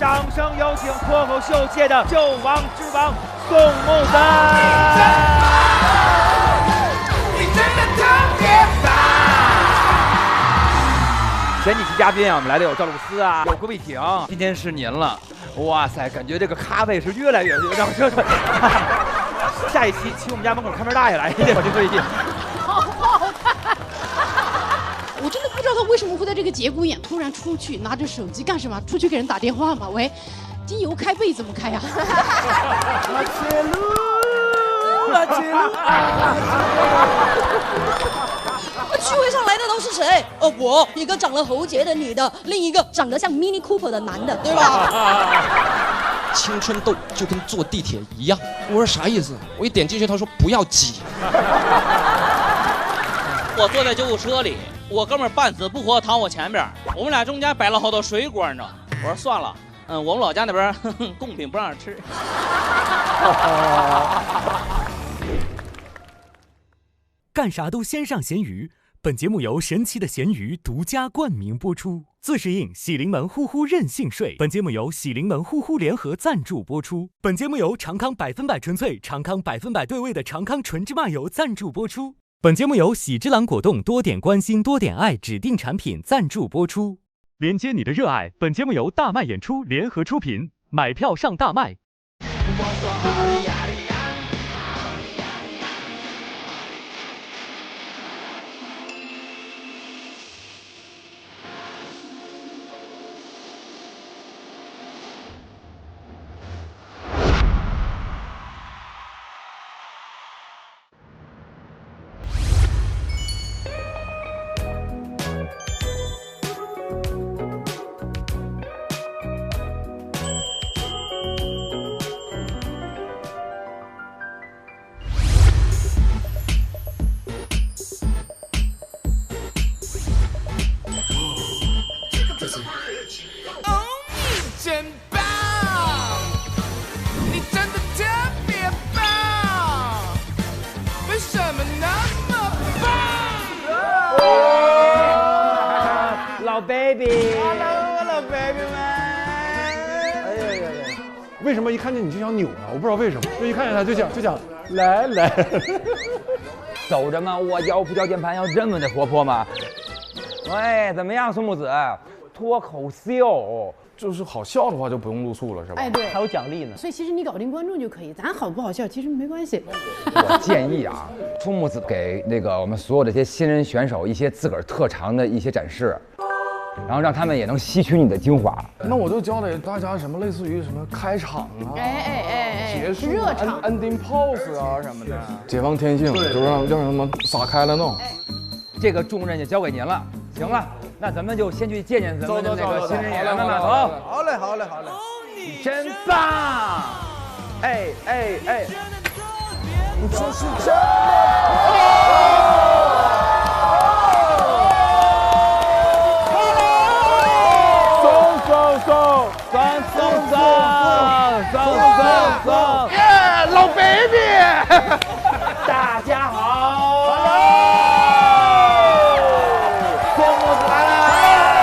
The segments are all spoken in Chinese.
掌声有请脱口秀界的救亡之王宋木子。你真的特别棒！前几期嘉宾啊，我们来的有赵露思啊，有郭碧婷，今天是您了。哇塞，感觉这个咖位是越来越让这。下一期请我们家门口看门大爷来，我就最近。好不好看？我真的不知道他为什么会在这个节骨眼突然出去拿着手机干什么？出去给人打电话吗？喂，经由开背怎么开呀？聚会上来的都是谁？我一个长了喉结的女的，另一个长得像 Mini Cooper 的男的，对吧？青春痘就跟坐地铁一样。我说啥意思？我一点进去，他说不要挤。我坐在救护车里，我哥们儿半死不活躺我前边，我们俩中间摆了好多水果呢。我说算了，我们老家那边贡品不让吃。干啥都先上咸鱼。本节目由神奇的咸鱼独家冠名播出，自适应喜临门呼呼任性睡。本节目由喜临门呼呼联合赞助播出。本节目由长康100%纯粹、长康100%对味的长康纯芝麻油赞助播出。本节目由喜之郎果冻多点关心多点爱指定产品赞助播出。连接你的热爱。本节目由大麦演出联合出品，买票上大麦。老 baby，Hello， 老 baby 们。哎呀，为什么一看见你就想扭呢？我不知道为什么，就一看见他就想来。走着吗？我腰不掉键盘要这么的活泼吗？喂，怎么样，宋木子？脱口秀就是好笑的话就不用露宿了，是吧？哎，对，还有奖励呢。所以其实你搞定观众就可以，咱好不好笑其实没关系。我建议啊，宋木子给那个我们所有的这些新人选手一些自个儿特长的一些展示。然后让他们也能吸取你的精华。那我就教给大家什么类似于什么开场啊，结束热场 ending pose 啊什么的，解放天性，就让他们撒开了弄。这个重任就交给您了。行了，那咱们就先去见见咱们的那个新人演员们吧。走。好嘞。你真棒！哎，你就是这样。耶，老 baby， 大家好，宋木子来了。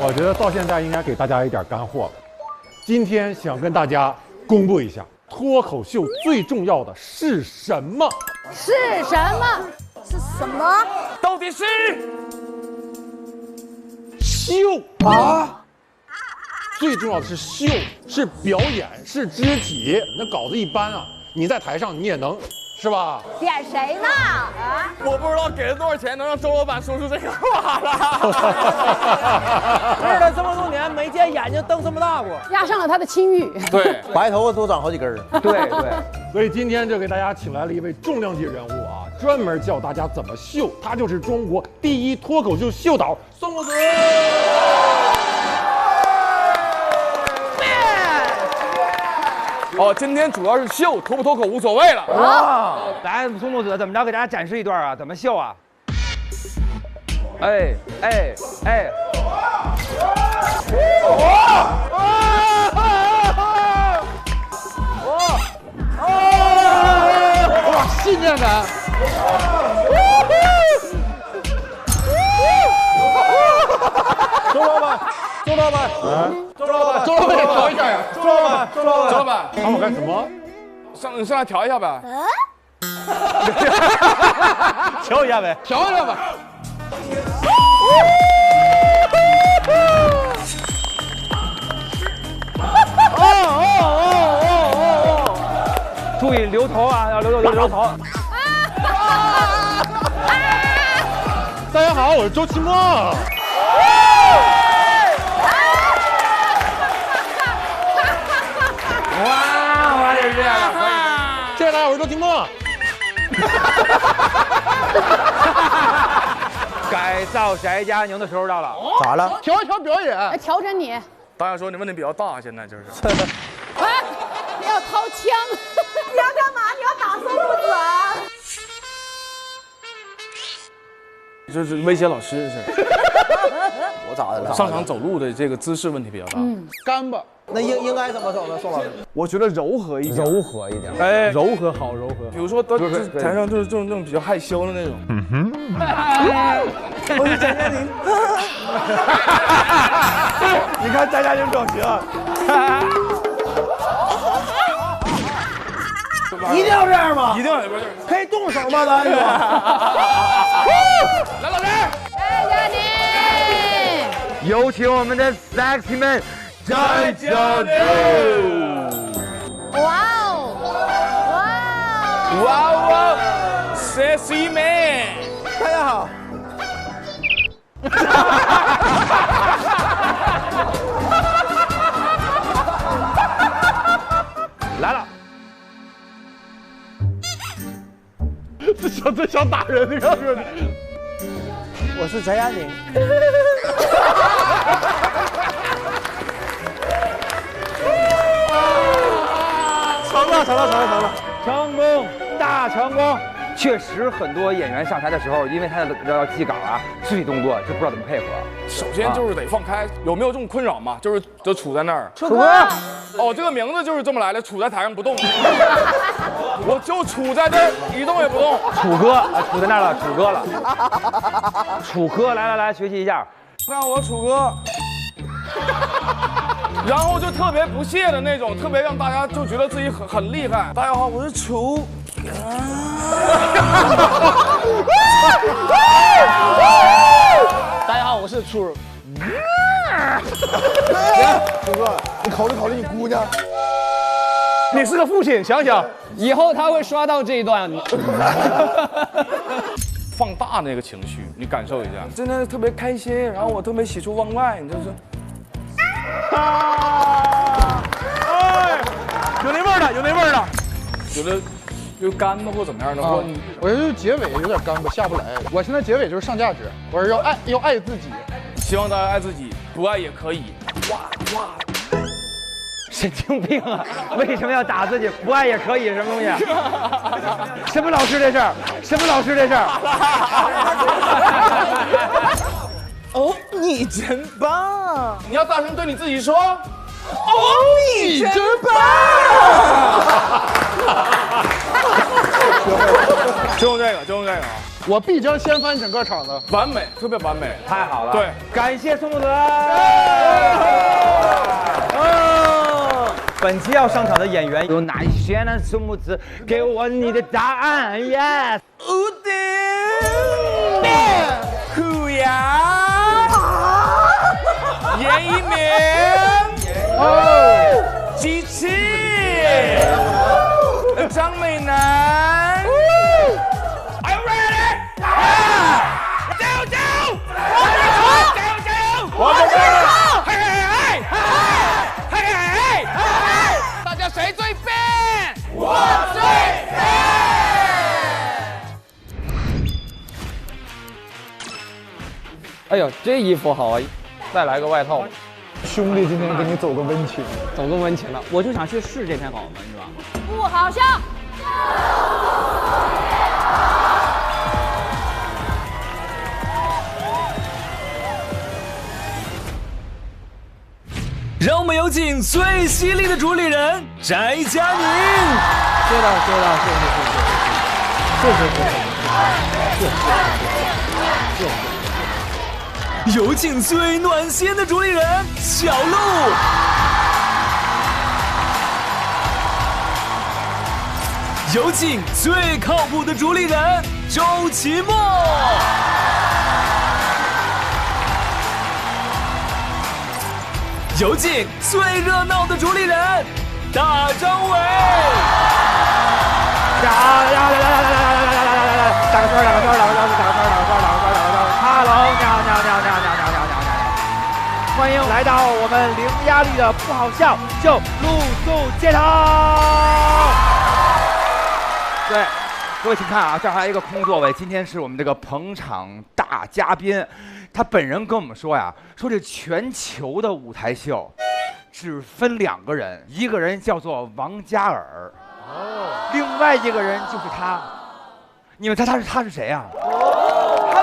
我觉得到现在应该给大家一点干货了。今天想跟大家公布一下，脱口秀最重要的是什么？是什么？是什么？到底是秀啊！最重要的是秀，是表演，是肢体。那稿子一般啊，你在台上你也能，是吧？点谁呢？啊！我不知道给了多少钱能让周老板说出这个话来。认了这么多年，没见眼睛瞪这么大过。压上了他的清誉。对，白头发多长好几根儿。对，所以今天就给大家请来了一位重量级人物啊，专门教大家怎么秀。他就是中国第一脱口秀秀导宋木子。哦，今天主要是秀，脱不脱口无所谓了。哇，来，宋木子怎么着？给大家展示一段啊，怎么秀啊？哎，哇，信念感。你上来调一下呗。调一下呗，调一下吧。注意留头啊，要留头。大家好，我是周奇墨。哇，就是这样的，谢谢大家，我是周奇墨。改造翟佳宁的时候到了。咋了？调一调表演。来调整你。导演说你问题比较大，现在就是。哎，你要掏枪。你要干嘛？你要打宋木子啊？就是威胁老师是。我咋的了？上场走路的这个姿势问题比较大。干巴。那应该怎么走呢？宋老师，我觉得柔和一点，柔和一点。哎，柔和好，柔和。比如说，台上就是这种比较害羞的那种。我是翟佳宁。你看翟佳宁表情。一定要这样吗？一定要不是？可以动手吗，咱？来，老师。翟佳宁。有请我们的 sexy man。翟佳宁！哇哦！哇哦 ，sexy man！ 大家好。来了。这想打人，你看这。我是翟佳宁。成了！成功，大成功！确实，很多演员上台的时候，因为他要记稿啊，肢体动作就不知道怎么配合。首先就是得放开，有没有这种困扰吗？就杵在那儿。楚哥，哦，这个名字就是这么来的，杵在台上不动。我就杵在这儿，一动也不动。楚哥，杵在那儿了，楚哥了。楚哥，来，学习一下。让我楚哥。然后就特别不屑的那种，特别让大家就觉得自己很厉害。大家好，我是楚。大家好，我是楚。楚哥，你考虑你姑娘。你是个父亲，想想以后他会刷到这一段。放大那个情绪，你感受一下，真的特别开心，然后我特别喜出望外，你就是。有那味儿的，觉得就干巴或怎么样的，我觉得结尾有点干巴，下不来。我现在结尾就是上价值，我是要爱自己，希望大家爱自己，不爱也可以。神经病啊！为什么要打自己？不爱也可以，什么东西？什么老师这事儿？哦，你真棒！你要大声对你自己说。哦，你真棒！就用这个啊！我必将掀翻整个场子，完美，特别完美，太好了！对，感谢宋木子。本期要上场的演员有哪一些呢？宋木子，给我你的答案 ，yes。屋顶，虎牙，严一鸣，机器，张美男。Are you ready？ 加油！我准备了！大家谁最笨？我最笨。哎呦，这衣服好啊！再来个外套。兄弟，今天给你走个温情，了。我就想去试这篇稿子，是吧？不好笑。让我们有请最犀利的主理人翟佳宁。谢谢。有请最暖心的主理人小鹿。有请最靠谱的主理人周奇墨。有请最热闹的主理人大张伟。来，打个圈，Hello，你好。欢迎来到我们零压力的不好笑就露宿街头。对，各位请看啊，这儿还有一个空座位。今天是我们这个捧场大嘉宾，他本人跟我们说呀，说这全球的舞台秀只分2个人，一个人叫做王嘉尔，另外一个人就是他。你们猜他是谁呀？Hello，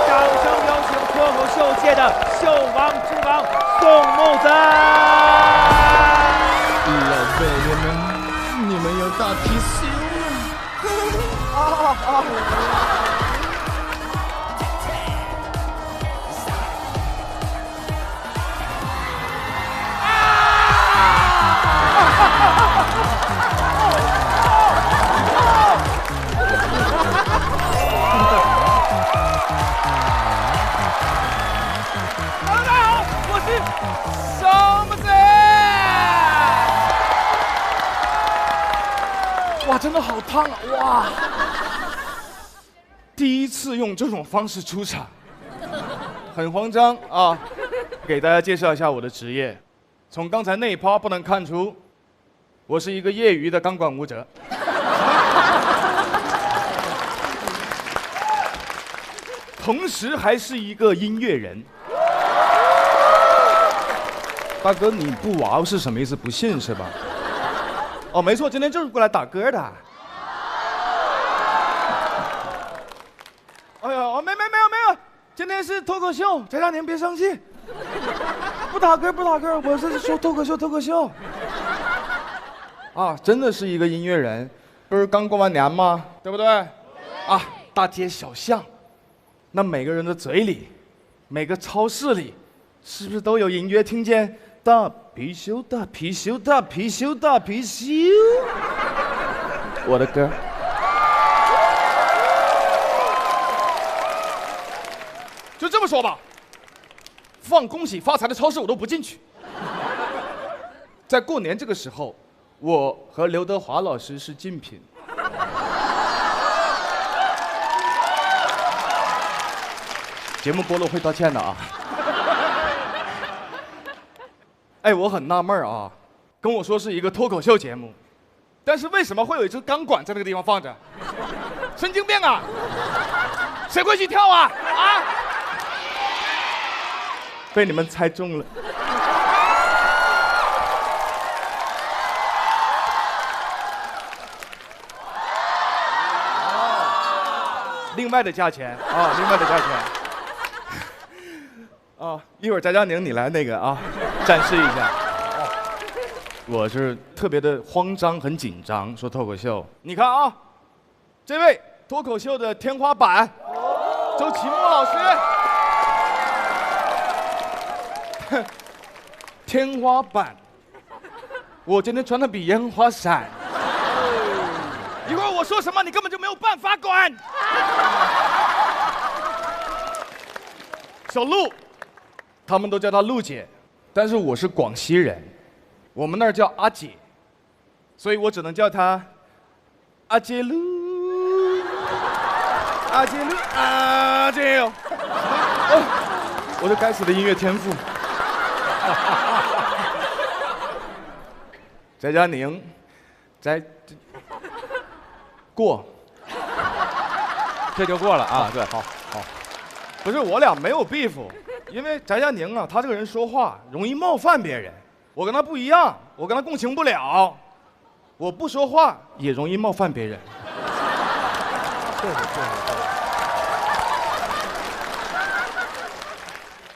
掌声有请脱口秀界的秀王之王宋木子。老贝爷们，你们有大貔貅吗？哇，真的好烫啊！哇，第一次用这种方式出场，很慌张啊。给大家介绍一下我的职业，从刚才那一趴不能看出，我是一个业余的钢管舞者。同时还是一个音乐人。大哥，你不哇哦是什么意思？不信是吧？哦，没错，今天就是过来打歌的。哎呀，没有，今天是脱口秀，翟佳宁别生气，不打歌，我是说脱口秀。啊，真的是一个音乐人，不是刚过完年吗？对不对？啊，大街小巷，那每个人的嘴里，每个超市里，是不是都有隐约听见？大貔貅，大貔貅，大貔貅，大貔貅。我的歌。就这么说吧，放恭喜发财的超市我都不进去。在过年这个时候，我和刘德华老师是竞品。节目播了会道歉的啊。哎，我很纳闷啊，跟我说是一个脱口秀节目，但是为什么会有一只钢管在那个地方放着？神经病啊！谁会去跳啊？啊！被你们猜中了。另外的价钱啊，另外的价钱。啊，一会儿翟佳宁你来那个啊，展示一下。我是特别的慌张，很紧张，说脱口秀。你看啊，这位脱口秀的天花板，周奇墨老师。天花板，我今天穿的比烟花闪。一会儿我说什么，你根本就没有办法管。小鹿。他们都叫她陆姐，但是我是广西人，我们那儿叫阿姐，所以我只能叫她阿姐陆，阿姐陆，阿姐哟。我这该死的音乐天赋。翟佳宁，过，这就过了啊。对，好。不是我俩没有 beef。因为翟佳宁啊，他这个人说话容易冒犯别人，我跟他不一样，我跟他共情不了，我不说话也容易冒犯别人。对。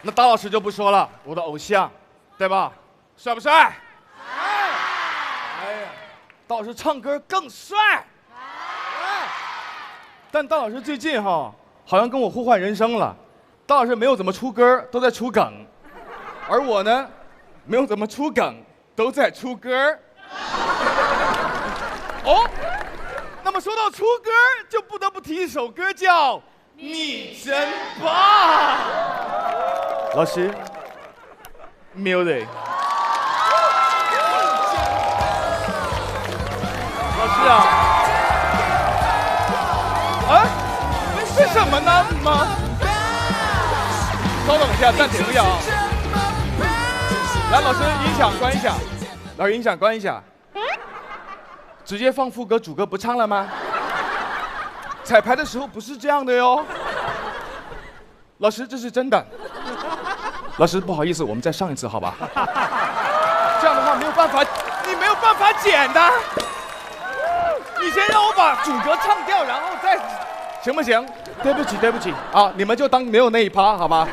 那大老师就不说了，我的偶像，对吧？帅不帅？哎呀，大老师唱歌更帅。但大老师最近哈，好像跟我互换人生了。大老师没有怎么出歌，都在出梗，而我呢，没有怎么出梗，都在出歌。哦，那么说到出歌，就不得不提一首歌叫《你真棒》。老师 ，music。老师啊，啊，为什么呢？吗？稍等一下，暂停一下啊。来，老师，音响关一下。老师，音响关一下。直接放副歌，主歌不唱了吗？彩排的时候不是这样的哟。老师，这是真的。老师，不好意思，我们再上一次，好吧？这样的话没有办法，你没有办法剪的。你先让我把主歌唱掉，然后再，行不行？对不起，对不起啊，你们就当没有那一趴，好吧？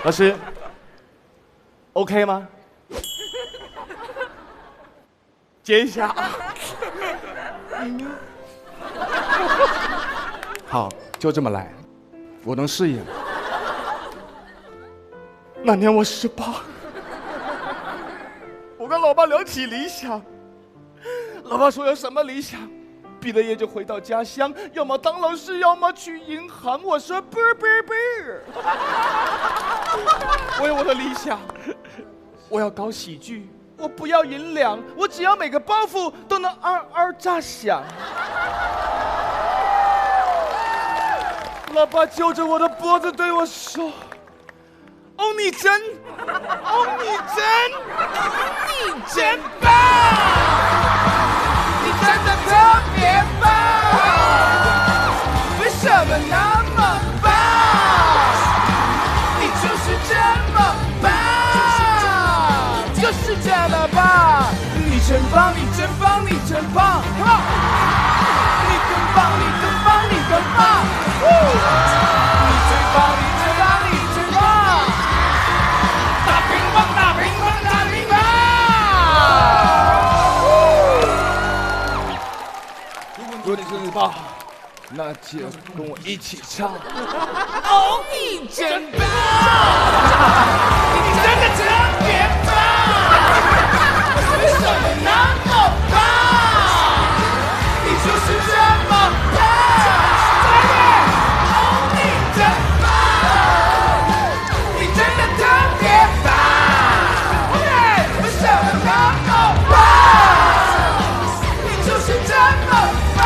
老师 ，OK 吗？接一下啊。好，就这么来，我能适应。那年我18，我跟老爸聊起理想，老爸说有什么理想？毕了业就回到家乡，要么当老师，要么去银行。我说不。我有我的理想，我要搞喜剧，我不要银两，我只要每个包袱都能嗷炸响。老爸揪着我的脖子对我说：“哦，你真棒！你真的特别棒！为什么那么棒？你就是这么棒，就是这么棒！你真棒，你真棒，你真棒！你更棒，你更棒，你更棒！你最棒，你最棒，你最棒！大乒乓，大乒乓，大乒乓！如果你真的棒，那就跟我一起唱。哦，你真棒！你真的特别棒！为什么那么棒？你就是这么棒！哦，你真棒！你真的特别棒！为什么那么棒？你就是这么棒！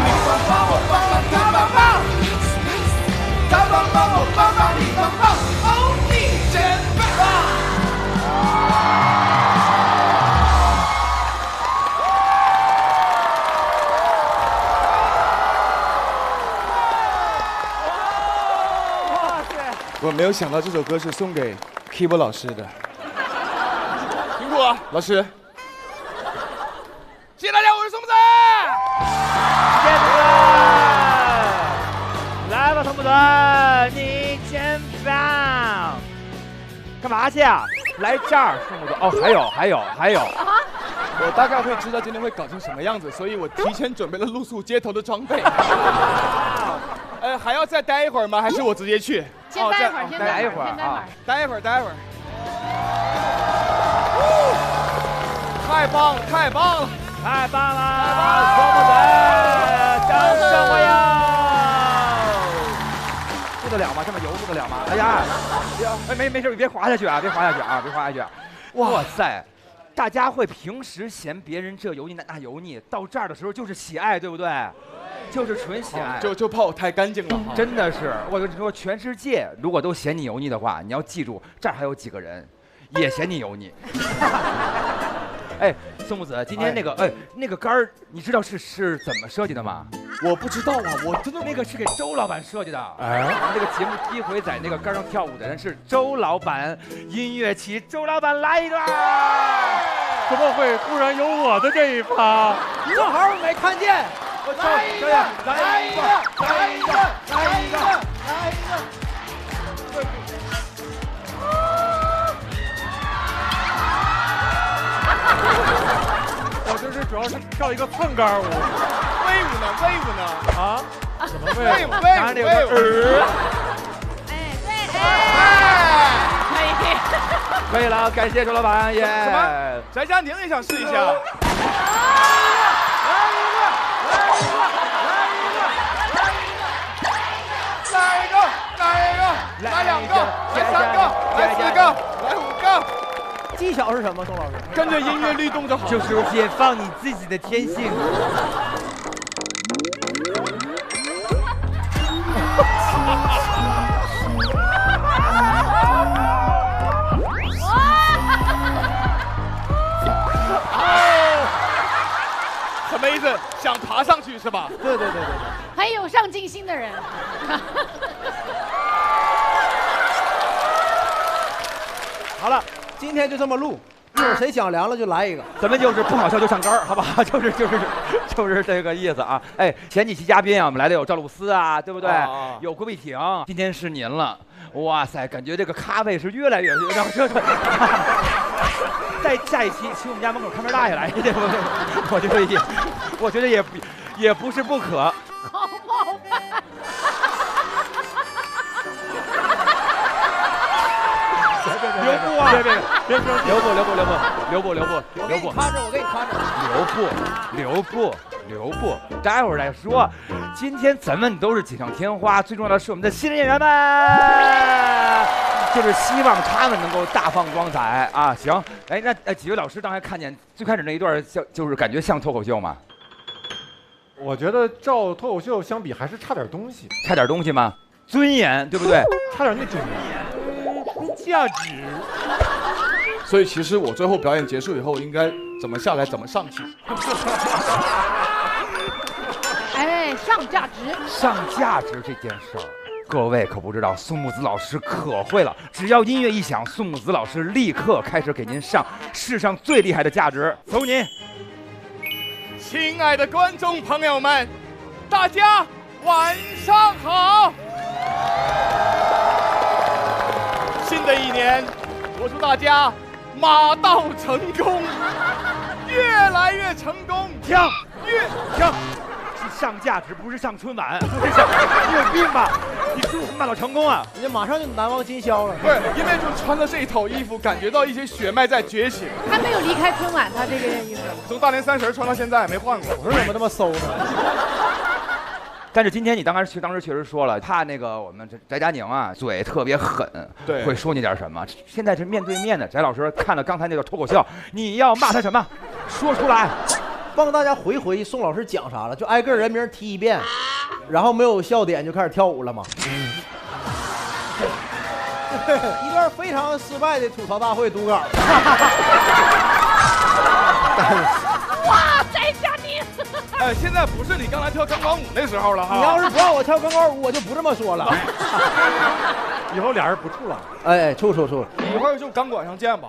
你棒棒，我棒棒，他棒棒，他棒棒，我棒棒，你棒棒，哦，你真棒！我没有想到这首歌是送给 Kibo 老师的，辛苦了，老师。谢谢大家，我是松子。谢谢松子，来吧，松子，你真棒！干嘛去啊？来这儿，松子。哦，还有。我大概会知道今天会搞成什么样子，所以我提前准备了露宿街头的装备。还要再待一会儿吗？还是我直接去？先待一会儿，先待一会儿啊！待一会儿。太棒了！松子，掌声欢迎！录得了吗？这么油录得了吗？哎呀，没事，别滑下去啊！哇塞！大家会平时嫌别人这油腻那油腻，到这儿的时候就是喜爱，对不对？就是纯喜爱，就怕我太干净了。真的是，我跟你说，全世界如果都嫌你油腻的话，你要记住，这儿还有几个人也嫌你油腻。哎，宋木子，今天那个杆儿，你知道是怎么设计的吗？我不知道啊，我真的那个是给周老板设计的。哎，那个节目第一回在那个杆上跳舞的人是周老板，音乐起，周老板来一段。怎么会突然有我的这一趴？正好没看见。来一个！我这是主要是跳一个蹭杆舞，威武呢？啊？怎么威武？哎，对，哎，可以。可以了，感谢周老板，耶！什么？翟佳宁也想试一下？来2个，来3个，来4个，来5个。技巧是什么，宋老师？跟着音乐律动就好。就是解放你自己的天性。什么意思？想爬上去是吧？对。很有上进心的人。好了，今天就这么录，一会儿谁讲凉了就来一个。咱们就是不好笑就上杆儿，好不好？就是这个意思啊！哎，前几期嘉宾啊，我们来的有赵露思啊，对不对？有郭碧婷，今天是您了。哇塞，感觉这个咖位是越来越让这。再下一期请我们家门口看门大爷来，我觉得也不是不可。好冒犯。留步啊！别留步！我给你看着。留步！待会儿再说。今天咱们都是锦上添花，最重要的是我们的新人演员们，就是希望他们能够大放光彩啊！行，哎，那几位老师刚才看见最开始那一段就是感觉像脱口秀吗？我觉得照脱口秀相比还是差点东西。差点东西吗？尊严，对不对？差点那种价值。所以其实我最后表演结束以后，应该怎么下来怎么上去。哎，上价值。上价值这件事儿，各位可不知道，宋木子老师可会了。只要音乐一响，宋木子老师立刻开始给您上世上最厉害的价值。走您！亲爱的观众朋友们，大家晚上好！新的一年，我祝大家马到成功，越来越成功。停！是上价值，不是上春晚。你有病吧？你祝福马到成功啊！你马上就难忘今宵了。不是，因为就穿着这一套衣服，感觉到一些血脉在觉醒。还没有离开春晚，他这个衣服从大年30穿到现在没换过。我说怎么那么馊呢？但是今天你当时确实说了，怕那个我们翟佳宁啊嘴特别狠，对，会说你点什么。现在是面对面的，翟老师看了刚才那个脱口秀，你要骂他什么？说出来，帮大家回忆宋老师讲啥了，就挨个人名提一遍，然后没有笑点就开始跳舞了嘛。一段非常失败的吐槽大会读稿。哇，翟佳宁！哎，现在不是你刚才跳钢管舞那时候了哈。你要是不让我跳钢管舞，我就不这么说了。以后俩人不处了。哎，处。一会儿就钢管上见吧。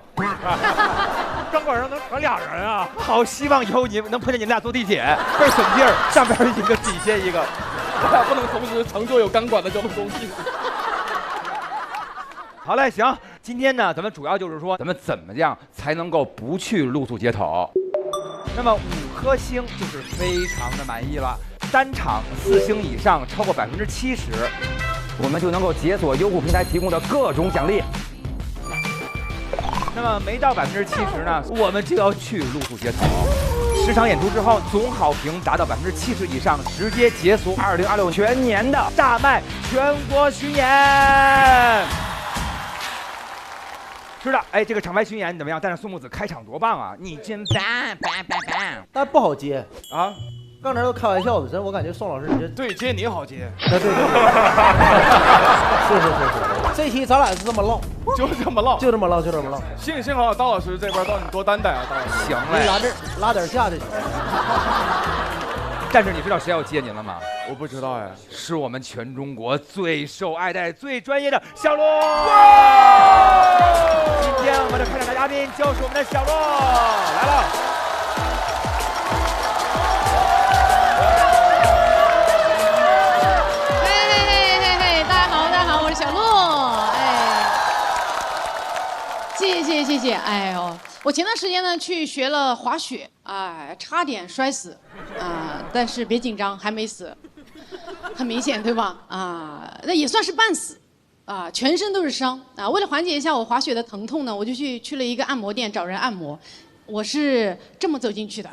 钢管上能传俩人啊！好希望以后你能碰见你们俩坐地铁，倍儿省劲儿，上边一个底下一个，我俩不能同时乘坐有钢管的交通工具。好嘞，行，今天呢，咱们主要就是说，咱们怎么样才能够不去露宿街头？那么5颗星就是非常的满意了，单场4星以上超过70%，我们就能够解锁优酷平台提供的各种奖励。那么没到70%呢，我们就要去露宿街头。10场演出之后，总好评达到70%以上，直接解锁2026全年的大麦全国巡演。是的，哎，这个厂牌巡演怎么样？但是宋木子开场多棒啊！你真棒！但不好接啊！刚才都开玩笑的，真我感觉宋老师你这对接你好接。对。是。这期咱俩是这么唠，就这么唠。幸好刀老师这边让你多担待啊，刀老师。行嘞，拉点架就行。但是你知道谁要接您了吗？我不知道呀，是我们全中国最受爱戴、最专业的小洛。今天我们的开场大嘉宾就是我们的小洛来了。嘿，大家好，我是小洛。哎，谢谢。哎呦，我前段时间呢去学了滑雪，哎，差点摔死，但是别紧张，还没死，很明显对吧？那也算是半死。啊，全身都是伤啊。为了缓解一下我滑雪的疼痛呢，我就去了一个按摩店找人按摩。我是这么走进去的，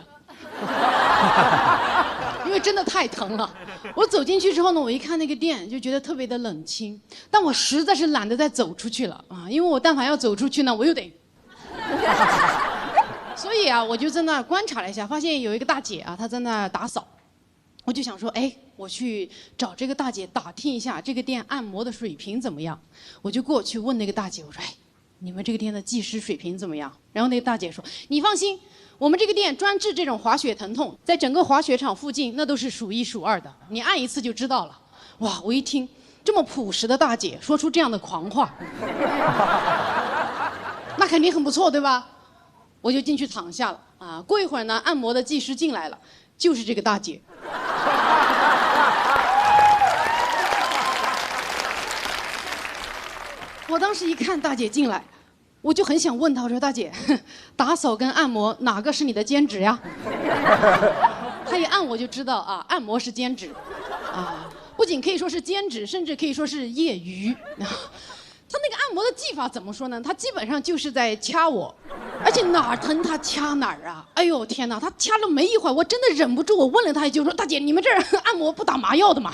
因为真的太疼了。我走进去之后呢，我一看那个店就觉得特别的冷清，但我实在是懒得再走出去了啊，因为我但凡要走出去呢，我又得。所以啊，我就在那观察了一下，发现有一个大姐啊，她在那打扫。我就想说，哎，我去找这个大姐打听一下这个店按摩的水平怎么样。我就过去问那个大姐，我说，哎，你们这个店的技师水平怎么样？然后那个大姐说，你放心，我们这个店专治这种滑雪疼痛，在整个滑雪场附近那都是数一数二的，你按一次就知道了。哇，我一听这么朴实的大姐说出这样的狂话，那肯定很不错，对吧？我就进去躺下了啊。过一会儿呢，按摩的技师进来了，就是这个大姐。我当时一看大姐进来，我就很想问她，我说大姐，打扫跟按摩哪个是你的兼职呀？她一按我就知道啊，按摩是兼职，啊，不仅可以说是兼职，甚至可以说是业余。他那个按摩的技法怎么说呢？他基本上就是在掐我，而且哪儿疼他掐哪儿啊！哎呦天哪，他掐了没一会儿，我真的忍不住，我问了他一句，说大姐，你们这儿按摩不打麻药的吗？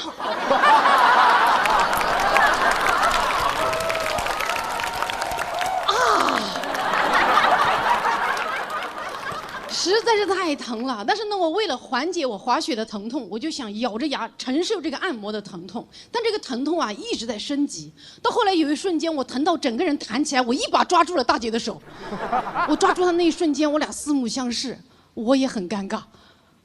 实在是太疼了，但是呢，我为了缓解我滑雪的疼痛，我就想咬着牙承受这个按摩的疼痛。但这个疼痛啊一直在升级，到后来有一瞬间，我疼到整个人弹起来，我一把抓住了大姐的手。我抓住她那一瞬间，我俩四目相视，我也很尴尬。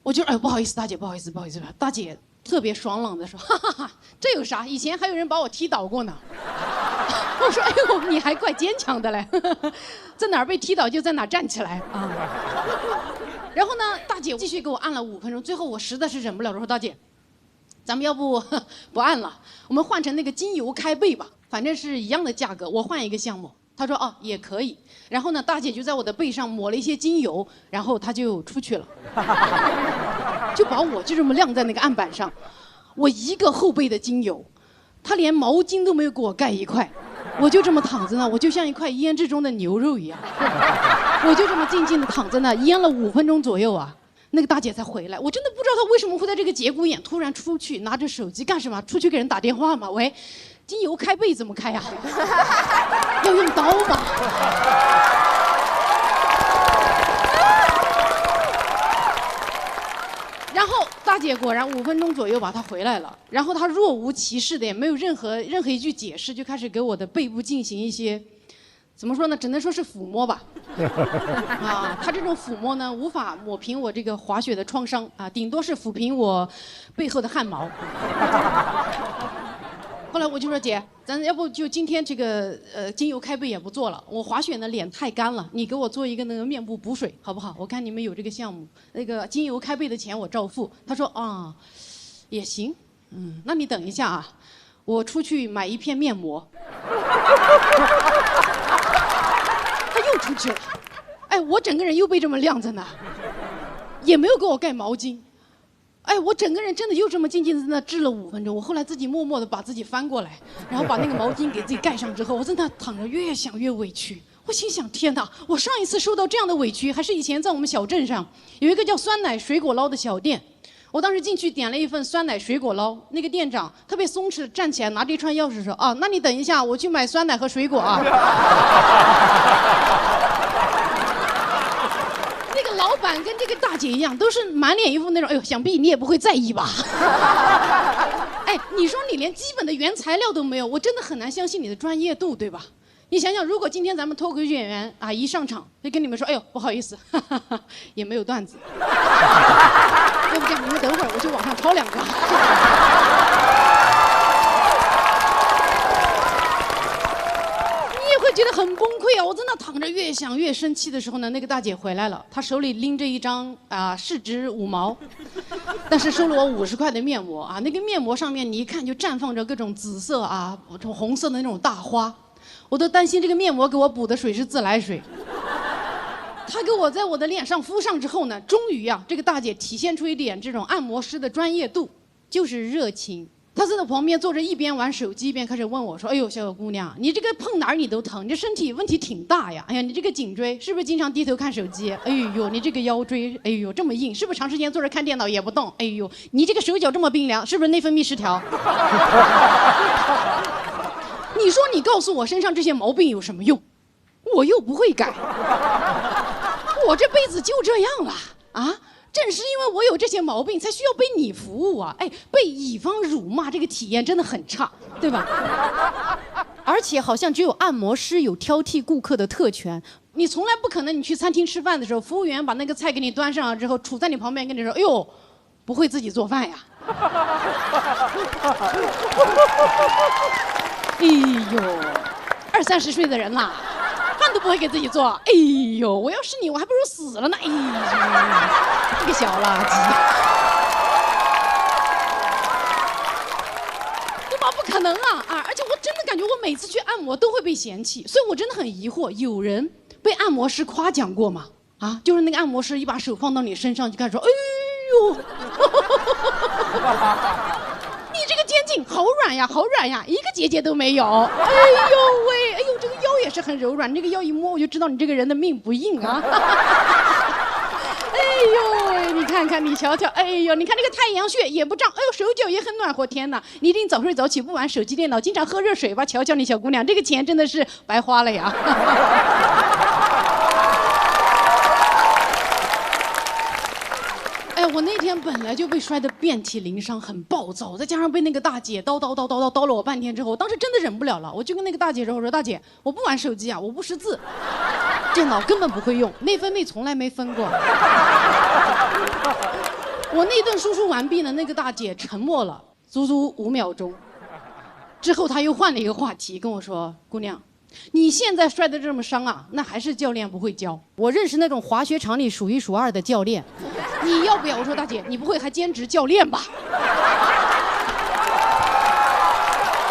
我就不好意思，大姐，不好意思，不好意思吧。大姐特别爽朗的说，哈哈哈，这有啥？以前还有人把我踢倒过呢。我说，哎呦，你还怪坚强的嘞，在哪儿被踢倒就在哪儿站起来啊。然后呢，大姐继续给我按了5分钟，最后我实在是忍不了了，说大姐，咱们要不按了，我们换成那个精油开背吧，反正是一样的价格，我换一个项目。她说哦也可以。然后呢，大姐就在我的背上抹了一些精油，然后她就出去了，就把我就这么晾在那个案板上，我一个后背的精油，她连毛巾都没有给我盖一块。我就这么躺着呢，我就像一块腌制中的牛肉一样，我就这么静静的躺在那，腌了5分钟左右啊，那个大姐才回来。我真的不知道她为什么会在这个节骨眼突然出去，拿着手机干什么？出去给人打电话吗？喂，精油开背怎么开呀？要用刀吗？然后大姐果然5分钟左右吧，她回来了。然后她若无其事的，也没有任何一句解释，就开始给我的背部进行一些，怎么说呢？只能说是抚摸吧。啊，她这种抚摸呢，无法抹平我这个滑雪的创伤啊，顶多是抚平我背后的汗毛。后来我就说姐，咱要不就今天这个精油开背也不做了，我滑雪呢脸太干了，你给我做一个那个面部补水好不好？我看你们有这个项目，那个精油开背的钱我照付。他说啊，也行，那你等一下啊，我出去买一片面膜。他又出去了，哎，我整个人又被这么晾在那，也没有给我盖毛巾。哎，我整个人真的又这么静静在那支了5分钟。我后来自己默默地把自己翻过来，然后把那个毛巾给自己盖上之后，我在那躺着，越想越委屈。我心想，天哪！我上一次受到这样的委屈，还是以前在我们小镇上有一个叫酸奶水果捞的小店。我当时进去点了一份酸奶水果捞，那个店长特别松弛地站起来，拿着一串钥匙说：“啊，那你等一下，我去买酸奶和水果啊。”老板跟这个大姐一样，都是满脸一副那种，哎呦，想必你也不会在意吧？哎，你说你连基本的原材料都没有，我真的很难相信你的专业度，对吧？你想想，如果今天咱们脱口秀演员啊一上场就跟你们说，哎呦，不好意思，也没有段子，要不这样，你们等会儿我去网上抄2个。觉得很崩溃啊！我在那躺着，越想越生气的时候呢，那个大姐回来了，她手里拎着一张市值5毛，但是收了我50块的面膜啊。那个面膜上面你一看就绽放着各种紫色啊、红色的那种大花，我都担心这个面膜给我补的水是自来水。她给我在我的脸上敷上之后呢，终于啊，这个大姐体现出一点这种按摩师的专业度，就是热情他在那旁边坐着，一边玩手机一边开始问我说：“哎呦，小姑娘，你这个碰哪儿你都疼，你这身体问题挺大呀！哎呀，你这个颈椎是不是经常低头看手机？哎呦，你这个腰椎，哎呦这么硬，是不是长时间坐着看电脑也不动？哎呦，你这个手脚这么冰凉，是不是内分泌失调？你说你告诉我身上这些毛病有什么用？我又不会改，我这辈子就这样了啊！”正是因为我有这些毛病，才需要被你服务啊！哎，被乙方辱骂，这个体验真的很差，对吧？而且好像只有按摩师有挑剔顾客的特权，你从来不可能，你去餐厅吃饭的时候，服务员把那个菜给你端上了之后，杵在你旁边跟你说：“哎呦，不会自己做饭呀？”哎呦，20-30岁的人啦。饭都不会给自己做，哎呦，我要是你，我还不如死了呢！哎呦，这个小垃圾，对吧？不可能啊！而且我真的感觉我每次去按摩都会被嫌弃，所以我真的很疑惑，有人被按摩师夸奖过吗？啊，就是那个按摩师一把手放到你身上就开始说：“哎呦。”你这个肩颈好软呀，好软呀，一个结节都没有。哎呦喂，哎呦，这个腰也是很柔软，这个腰一摸我就知道你这个人的命不硬啊。哎呦喂，你看看，你瞧瞧，哎呦，你看这个太阳穴也不胀，哎呦，手脚也很暖和。天哪，你一定早睡早起，不玩手机电脑，经常喝热水吧。瞧瞧你小姑娘，这个钱真的是白花了呀。哎，我那天本来就被摔得遍体鳞伤，很暴躁，再加上被那个大姐叨了我半天之后，我当时真的忍不了了，我就跟那个大姐说：“我说大姐，我不玩手机啊，我不识字，电脑根本不会用，内分泌从来没分过。”我那顿输出完毕呢，那个大姐沉默了足足5秒钟，之后她又换了一个话题跟我说：“姑娘。”你现在摔得这么伤啊，那还是教练不会教。我认识那种滑雪场里数1数2的教练，你要不要？我说大姐，你不会还兼职教练吧？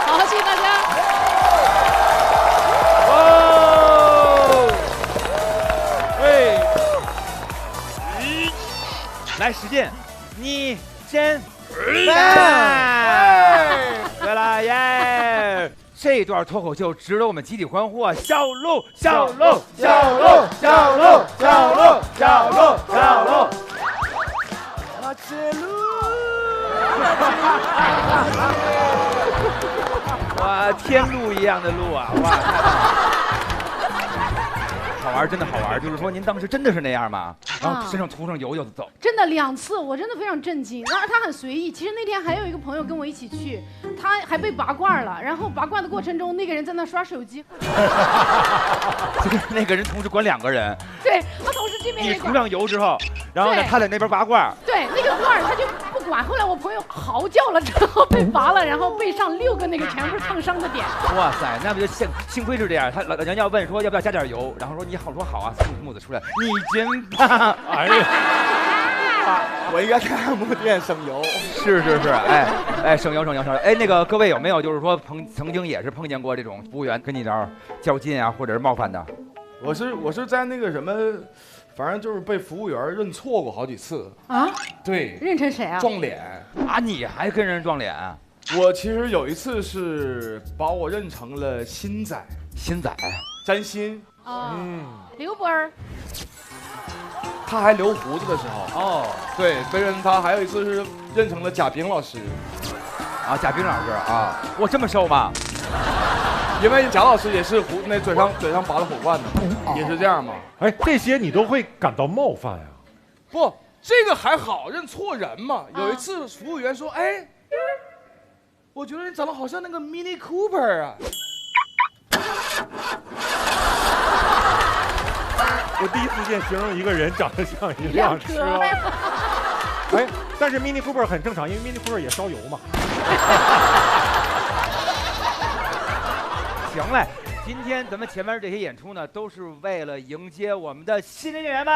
好，谢谢大家。哦，哎，来实践，你先来，对了耶！这段脱口秀值得我们集体欢呼啊！小鹿，小鹿，小鹿，小鹿，小鹿，小鹿，小鹿。马切路，哇，天路一样的路啊！哇，好玩，真的好玩。就是说，您当时真的是那样吗？然后身上涂上油就走。真的2次，我真的非常震惊。然而他很随意。其实那天还有一个朋友跟我一起去，他还被拔罐了。然后拔罐的过程中，那个人在那刷手机。那个人同时管2个人。对，他同时这边你涂上油之后，然后呢，他在那边拔罐。对，那个罐他就不管。后来我朋友嚎叫了之后被拔了，然后背上6个那个全部是烫伤的点。哇塞，那不就幸亏是这样。他老人要问说要不要加点油，然后说你好，说好啊，木子出来，你真棒！哎呀，我应该在按摩店省油。是，哎，省油。哎，那个各位有没有就是说曾经也是碰见过这种服务员跟你这儿较劲啊，或者是冒犯的？我是在那个什么，反正就是被服务员认错过好几次啊。对，认成谁啊？撞脸啊！你还跟人撞脸？我其实有一次是把我认成了新仔，占星。刘波儿，他还留胡子的时候哦，对，被认他还有一次是认成了贾冰老师，啊，贾冰老师啊，我这么瘦吗？因为贾老师也是那嘴上拔了火罐的，也是这样嘛。哎，这些你都会感到冒犯呀？不，这个还好，认错人嘛。有一次服务员说：“哎，我觉得你长得好像那个 Mini Cooper 啊。”我第一次见形容一个人长得像一辆车。哎，但是 Mini Cooper 很正常，因为 Mini Cooper 也烧油嘛。行嘞，今天咱们前面这些演出呢，都是为了迎接我们的新人演员们。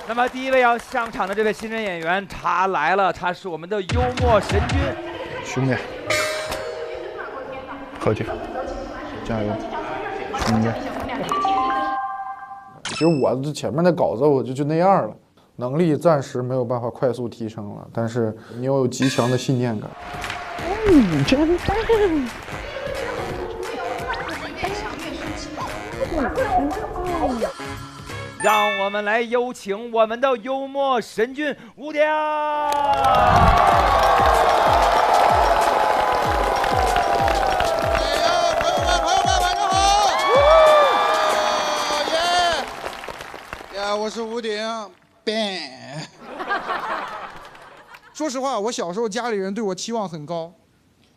那么第一位要上场的这位新人演员，他来了，他是我们的幽默神君。兄弟，客气，加油，兄弟。其实我这前面那稿子我就那样了，能力暂时没有办法快速提升了，但是你又有极强的信念感。真棒！让我们来有请我们的幽默神君吴鼎。我是吴鼎 ，bang。说实话，我小时候家里人对我期望很高，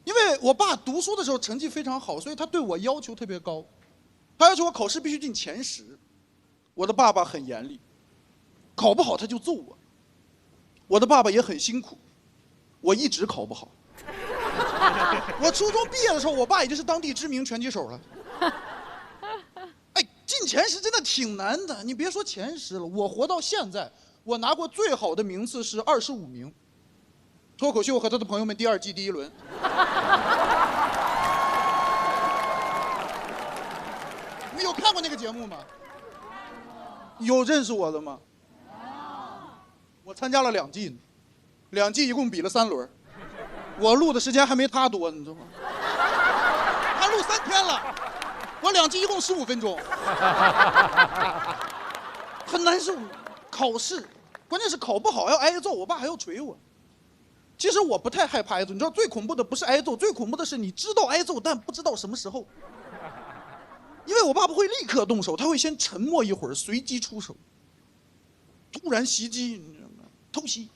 因为我爸读书的时候成绩非常好，所以他对我要求特别高，他要求我考试必须进前10。我的爸爸很严厉，考不好他就揍我。我的爸爸也很辛苦，我一直考不好。我初中毕业的时候，我爸已经是当地知名拳击手了。进前10真的挺难的，你别说前10了，我活到现在，我拿过最好的名次是25名。脱口秀和他的朋友们第2季第1轮。你有看过那个节目吗？有认识我的吗？我参加了2季呢，2季一共比了3轮，我录的时间还没他多，你知道吗？他录3天了。我2季一共15分钟，很难受。考试，关键是考不好要挨揍，我爸还要捶我。其实我不太害怕挨揍，你知道最恐怖的不是挨揍，最恐怖的是你知道挨揍，但不知道什么时候。因为我爸不会立刻动手，他会先沉默一会儿，随机出手，突然袭击，你知道吗？偷袭。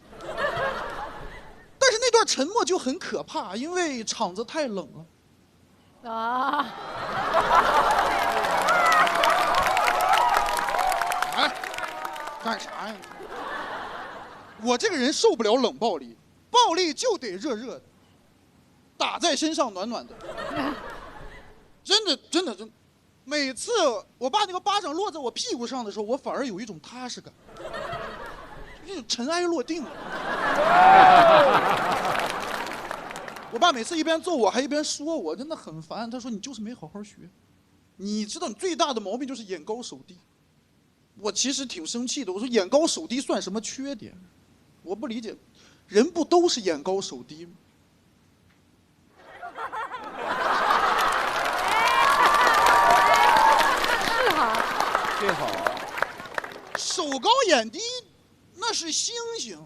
但是那段沉默就很可怕，因为场子太冷了。啊！哎，干啥呀？我这个人受不了冷暴力，暴力就得热热的，打在身上暖暖的。真的，每次我爸那个巴掌落在我屁股上的时候，我反而有一种踏实感，一种尘埃落定。我爸每次一边揍我还一边说我，真的很烦。他说你就是没好好学，你知道你最大的毛病就是眼高手低。我其实挺生气的，我说眼高手低算什么缺点？我不理解，人不都是眼高手低吗？是哈，这好。手高眼低，那是猩猩。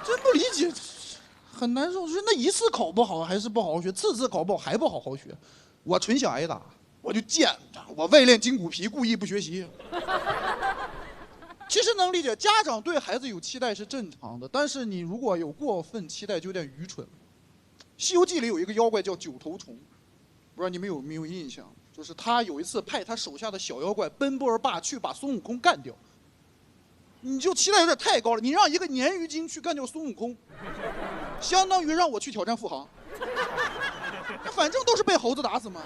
真不理解，很难受。就是那一次考不好还是不好好学，次次考不好还不好好学，我纯想挨打，我就贱，我外练筋骨皮，故意不学习。其实能理解，家长对孩子有期待是正常的，但是你如果有过分期待，就有点愚蠢了。《西游记》里有一个妖怪叫九头虫，不知道你们有没有印象？就是他有一次派他手下的小妖怪奔波而霸去把孙悟空干掉。你就期待有点太高了，你让一个鲶鱼精去干掉孙悟空，相当于让我去挑战付航，反正都是被猴子打死嘛。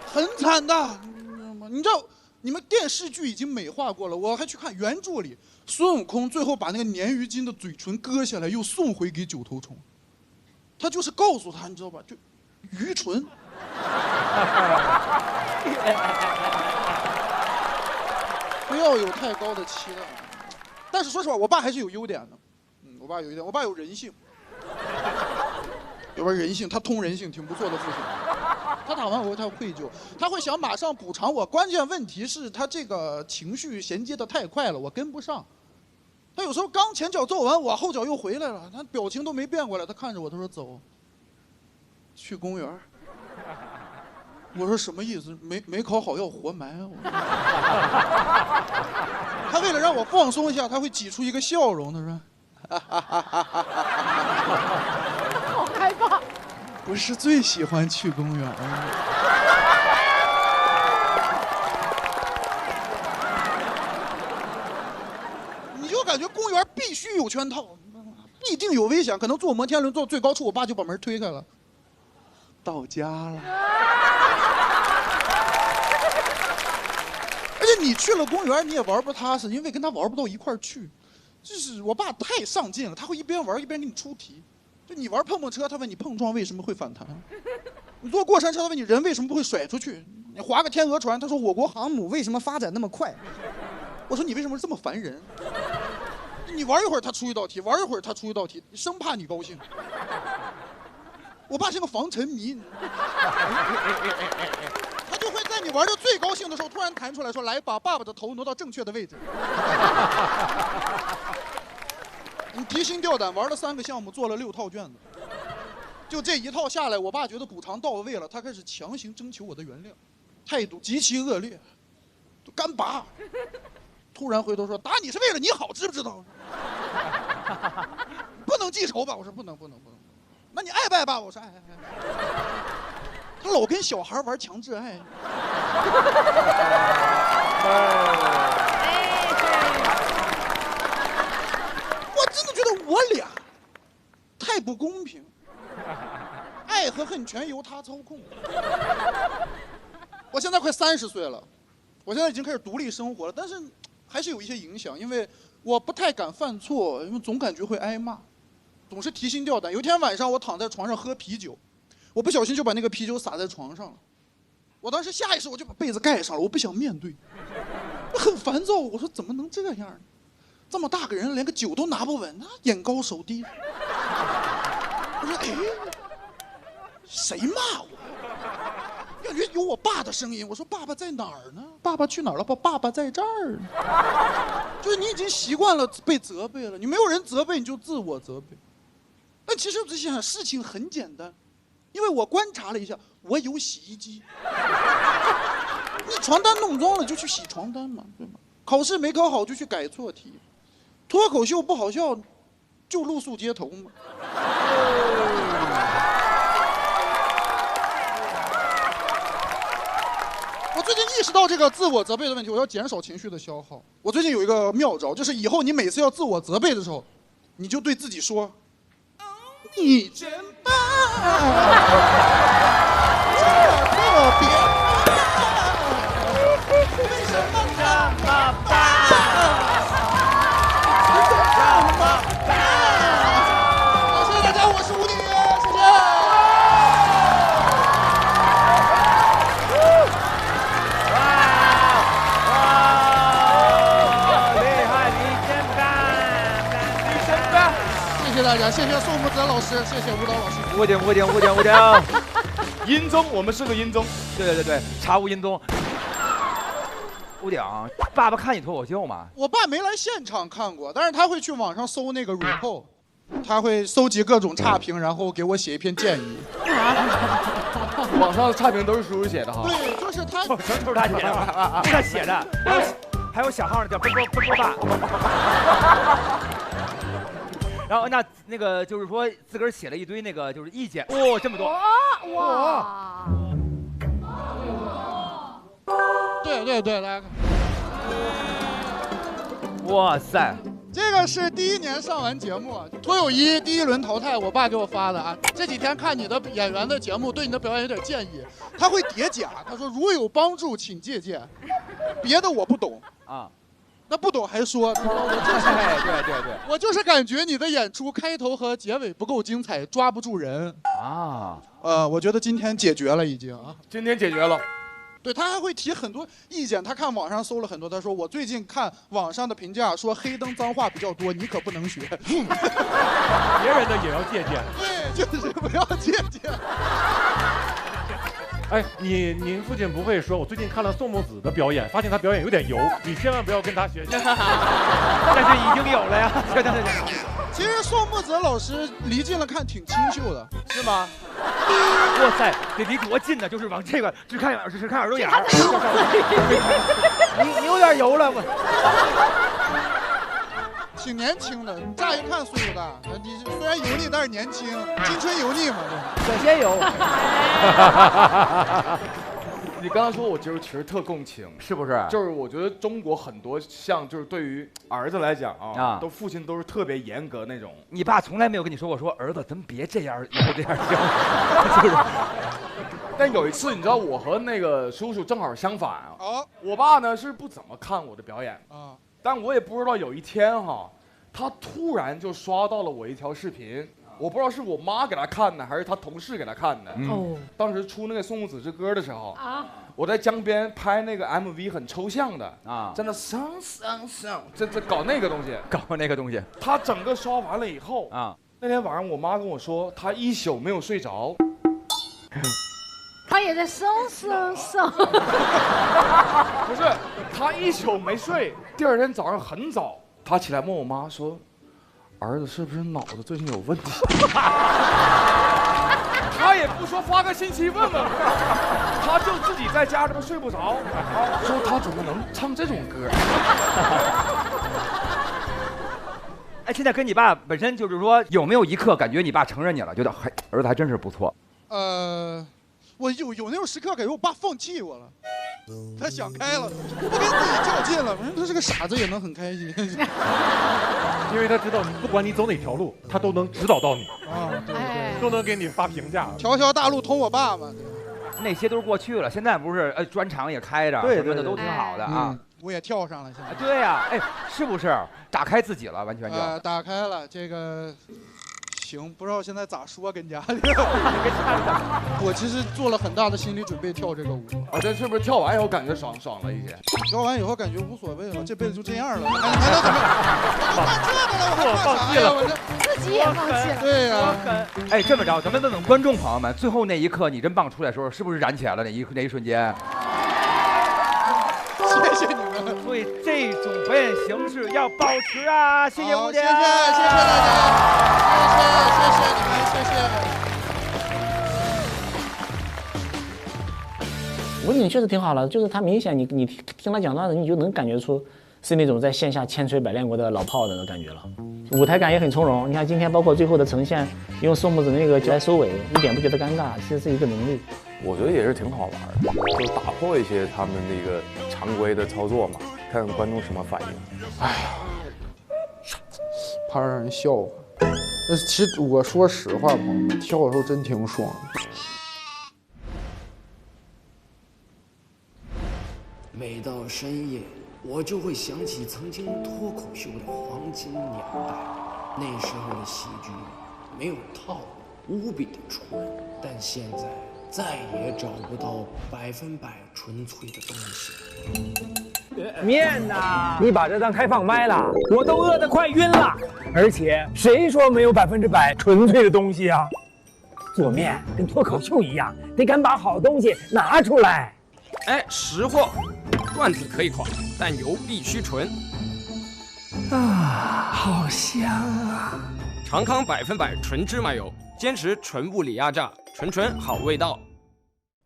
很惨的，你知道你们电视剧已经美化过了，我还去看原著里，孙悟空最后把那个鲶鱼精的嘴唇割下来，又送回给九头虫，他就是告诉他，你知道吧，就愚蠢。不要有太高的期待，但是说实话，我爸还是有优点的。我爸有一点，我爸有人性，有点人性，他通人性，挺不错的父亲。他打完我，他愧疚，他会想马上补偿我。关键问题是他这个情绪衔接的太快了，我跟不上。他有时候刚前脚揍完我，后脚又回来了，他表情都没变过来。他看着我，他说：“走，去公园。”我说什么意思？没考好要活埋我。他为了让我放松一下，他会挤出一个笑容。他说：“好害怕。”我是最喜欢去公园。你就感觉公园必须有圈套，必定有危险，可能坐摩天轮坐最高处，我爸就把门推开了。到家了。而且你去了公园，你也玩不踏实，因为跟他玩不到一块儿去。就是我爸太上进了，他会一边玩一边给你出题。就你玩碰碰车，他问你碰撞为什么会反弹；你坐过山车，他问你人为什么不会甩出去；你划个天鹅船，他说我国航母为什么发展那么快。我说你为什么这么烦人？你玩一会儿他出一道题，玩一会儿他出一道题，生怕你高兴。我爸是个防尘迷，他就会在你玩的最高兴的时候突然弹出来说：“来，把爸爸的头挪到正确的位置。”你提心吊胆玩了3个项目，做了6套卷子，就这一套下来，我爸觉得补偿到位了，他开始强行征求我的原谅，态度极其恶劣，都干拔。突然回头说：“打你是为了你好，知不知道？不能记仇吧？”我说：“不能。那你爱不爱爸？”我说：“爱。”他老跟小孩玩强制爱。我真的觉得我俩太不公平，爱和恨全由他操控。我现在快30岁了，我现在已经开始独立生活了，但是还是有一些影响，因为我不太敢犯错，因为总感觉会挨骂，总是提心吊胆。有一天晚上，我躺在床上喝啤酒，我不小心就把那个啤酒洒在床上了。我当时下意识我就把被子盖上了，我不想面对，我很烦躁。我说怎么能这样呢？这么大个人连个酒都拿不稳，眼高手低。我说哎，谁骂我？感觉有我爸的声音。我说爸爸在哪儿呢？爸爸去哪儿了？爸爸在这儿呢。就是你已经习惯了被责备了，你没有人责备你就自我责备。但其实我想事情很简单，因为我观察了一下，我有洗衣机。你床单弄脏了就去洗床单嘛，对吗？考试没考好就去改错题，脱口秀不好笑就露宿街头嘛。我最近意识到这个自我责备的问题，我要减少情绪的消耗。我最近有一个妙招，就是以后你每次要自我责备的时候，你就对自己说：“你真棒，特别棒，为什么这么棒？这么棒！”好，谢谢大家，我是吴鼎元，谢谢。谢谢大家，谢谢宋木泽老师，谢谢舞蹈老师。吴鼎。音综，我们是个音综。对，查无音综。吴鼎，爸爸看你脱口秀吗？我爸没来现场看过，但是他会去网上搜那个 report， 他会搜集各种差评，然后给我写一篇建议。网上的差评都是叔叔写的哈。对，就是他，全都是他写的，都是他写的。还有小号的叫奔波爸。然后那个就是说自个儿写了一堆那个就是意见，这么多，哇！对，来看，哇塞！这个是第1年上完节目，脱友1第1轮淘汰，我爸给我发的啊。这几天看你的演员的节目，对你的表演有点建议。他会叠甲，他说如有帮助请借鉴，别的我不懂啊。那不懂还说，对，我就是感觉你的演出开头和结尾不够精彩，抓不住人啊。我觉得今天解决了已经啊，今天解决了。对，他还会提很多意见，他看网上搜了很多，他说我最近看网上的评价说黑灯脏话比较多，你可不能学。别人的也要借鉴。对，就是不要借鉴。哎，您父亲不会说，我最近看了宋木子的表演，发现他表演有点油，你千万不要跟他学习。但是已经有了呀。其实宋木子老师离近了看挺清秀的，是吗？哇塞，得离多近呢？就是往这个只看耳朵眼儿。你有点油了，我。挺年轻的，乍一看岁数大。你虽然油腻，但是年轻，青春油腻嘛，小鲜油。你刚刚说，我其实特共情，是不是？就是我觉得中国很多像就是对于儿子来讲啊，都父亲都是特别严格那种。你爸从来没有跟你说过说儿子，咱们别这样，以后这样教。就是。但有一次，你知道我和那个叔叔正好相反啊。我爸呢是不怎么看我的表演啊，但我也不知道有一天哈，他突然就刷到了我一条视频，我不知道是我妈给他看的，还是他同事给他看的。哦，当时出那个《送子之歌》的时候啊，我在江边拍那个 MV， 很抽象的啊，在那上，这搞那个东西，搞那个东西。他整个刷完了以后啊，那天晚上我妈跟我说，她一宿没有睡着。他也在送。不是，他一宿没睡，第二天早上很早，他起来问我妈说：“儿子是不是脑子最近有问题？”他也不说发个信息问问，他就自己在家这么睡不着，说他怎么能唱这种歌？哎，现在跟你爸本身就是说，有没有一刻感觉你爸承认你了，觉得还儿子还真是不错？我有那种时刻，感觉我爸放弃我了，他想开了，不跟自己较劲了。反正他是个傻子，也能很开心。因为他知道，不管你走哪条路，他都能指导到你啊，对，都能给你发评价。条大路通我爸嘛。那些都是过去了，现在不是专场也开着，对，都挺好的啊。我也跳上了，现在。对呀，哎，是不是打开自己了？完全就打开了这个。行，不知道现在咋说跟家里。我其实做了很大的心理准备跳这个舞。啊，这是不是跳完以后感觉爽了一些？跳完以后感觉无所谓了，这辈子就这样了，还能怎么？我放弃了，自己也放弃了。对呀。哎，这么着，咱们问问观众朋友们，最后那一刻你真棒出来的时候，是不是燃起来了？那一瞬间。谢谢你们。所以这种表演形式要保持啊！谢谢吴姐，谢谢大家，谢谢你们，谢谢。我觉得确实挺好的，就是他明显你听他讲段子，你就能感觉出是那种在线下千锤百炼过的老炮的那感觉了。舞台感也很从容，你看今天包括最后的呈现，用宋木子那个来收尾，一点不觉得尴尬，其实是一个能力。我觉得也是挺好玩的，就是打破一些他们那个常规的操作嘛，看看观众什么反应。哎呀，怕让人笑话。那其实我说实话，朋友们，跳的时候真挺爽的。每到深夜，我就会想起曾经脱口秀的黄金年代，那时候的喜剧没有套路，无比的纯，但现在再也找不到100%纯粹的东西。面呐，你把这当开放麦了，我都饿得快晕了。而且谁说没有100%纯粹的东西啊？做面跟脱口秀一样，得敢把好东西拿出来。哎，识货，段子可以垮，但油必须纯。啊，好香啊！长康100%纯芝麻油，坚持纯物理压榨，纯好味道。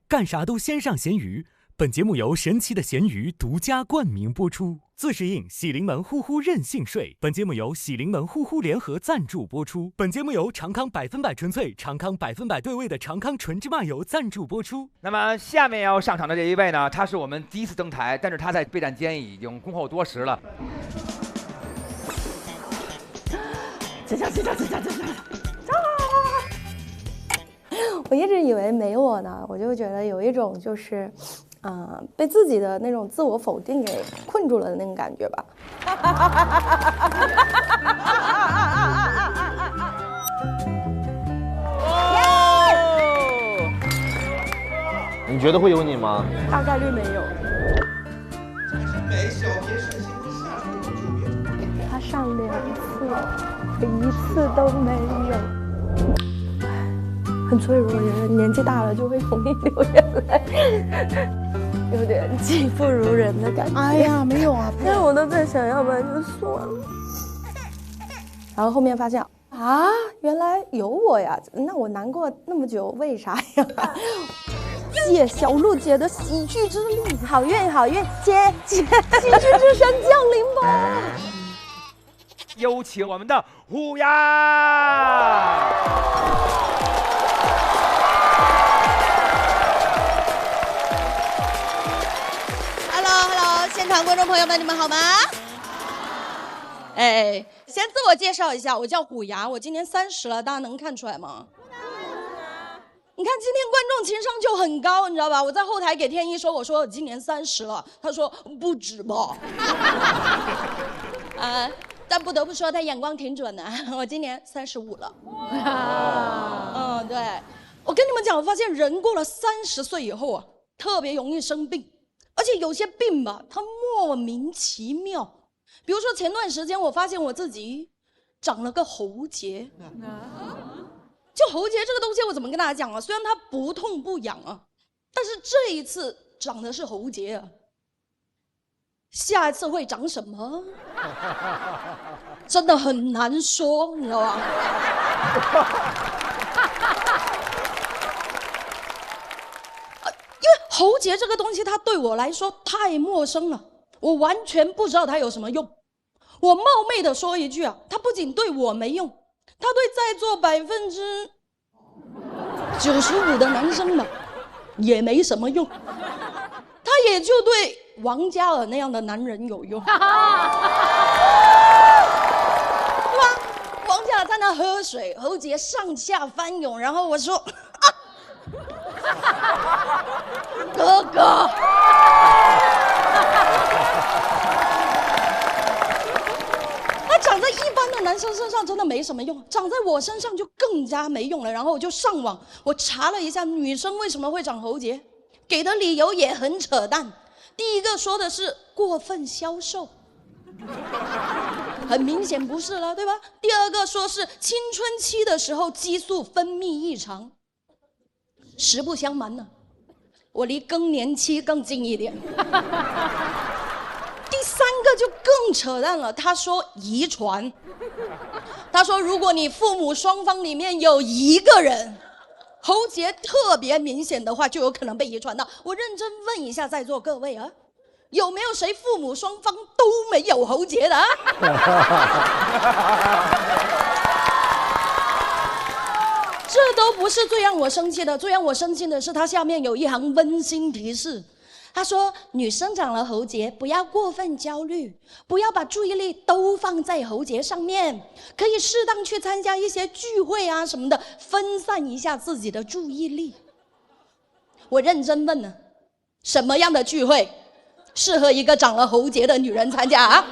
干啥都先上咸鱼。本节目由神奇的咸鱼独家冠名播出，自适应喜临门呼呼任性睡。本节目由喜临门呼呼联合赞助播出。本节目由长康100%纯粹、长康100%对味的长康纯芝麻油赞助播出。那么下面要上场的这一位呢，他是我们第一次登台，但是他在备战间已经恭候多时了。我一直以为没我呢，我就觉得有一种就是。被自己的那种自我否定给困住了的那种感觉吧。你觉得会有你吗？大概率没有。他上2次，我1次都没有。很脆弱，人年纪大了就会容易流眼泪，有点技不如人的感觉。哎呀，没有啊，但是我都在想，要不然就算了。然后后面发现啊，原来有我呀，那我难过那么久，为啥呀？借小璐姐的喜剧之力，好运好运，接喜剧之神降临吧！有请我们的虎牙。现场观众朋友们，你们好吗？哎，先自我介绍一下，我叫虎牙，我今年30了，大家能看出来吗？你看今天观众情商就很高，你知道吧？我在后台给天一说，我说我今年30了，他说不止吧。但不得不说他眼光挺准的。我今年35了。对，我跟你们讲，我发现人过了30岁以后啊，特别容易生病，而且有些病吧，它莫名其妙。比如说前段时间，我发现我自己长了个喉结。就喉结这个东西，我怎么跟大家讲啊？虽然它不痛不痒啊，但是这一次长的是喉结啊。下一次会长什么？真的很难说，你知道吧？因为喉结这个东西，它对我来说太陌生了，我完全不知道它有什么用。我冒昧的说一句啊，它不仅对我没用，它对在座95%的男生吧，也没什么用。它也就对王嘉尔那样的男人有用，对吧？王嘉尔在那喝水，喉结上下翻涌，然后我说：“哥哥。”它长在一般的男生身上真的没什么用，长在我身上就更加没用了。然后我就上网，我查了一下女生为什么会长喉结，给的理由也很扯淡。第一个说的是过分消瘦，很明显不是了，对吧？第二个说是青春期的时候激素分泌异常。实不相瞒呢，我离更年期更近一点。第三个就更扯淡了，他说遗传。他说如果你父母双方里面有一个人喉结特别明显的话，就有可能被遗传到。我认真问一下在座各位啊，有没有谁父母双方都没有喉结的啊？这都不是最让我生气的，最让我生气的是他下面有一行温馨提示。他说女生长了喉结不要过分焦虑，不要把注意力都放在喉结上面，可以适当去参加一些聚会啊什么的，分散一下自己的注意力。我认真问呢，什么样的聚会适合一个长了喉结的女人参加啊？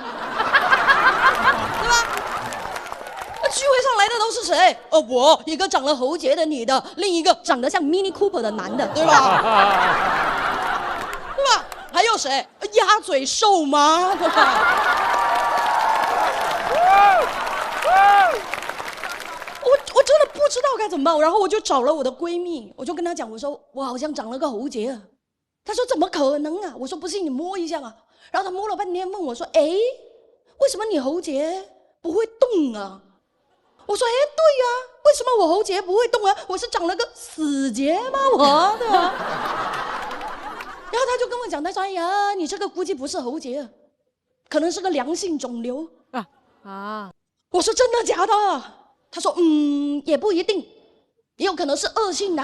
对吧？那聚会上来的都是谁？我一个长了喉结的女的，另一个长得像 Mini Cooper 的男的，对吧？对吧？还有谁？鸭嘴兽吗？对吧？我真的不知道该怎么办，然后我就找了我的闺蜜，我就跟她讲，我说我好像长了个喉结啊。她说怎么可能啊？我说不信你摸一下嘛。然后她摸了半天，问我说：“哎，为什么你喉结不会动啊？”我说：“哎，对呀，为什么我喉结不会动啊？我是长了个死结吗？我对吧？”然后他就跟我讲，他说：“哎呀，你这个估计不是喉结，可能是个良性肿瘤啊。”我说：“真的假的？”他说：“也不一定，也有可能是恶性的。”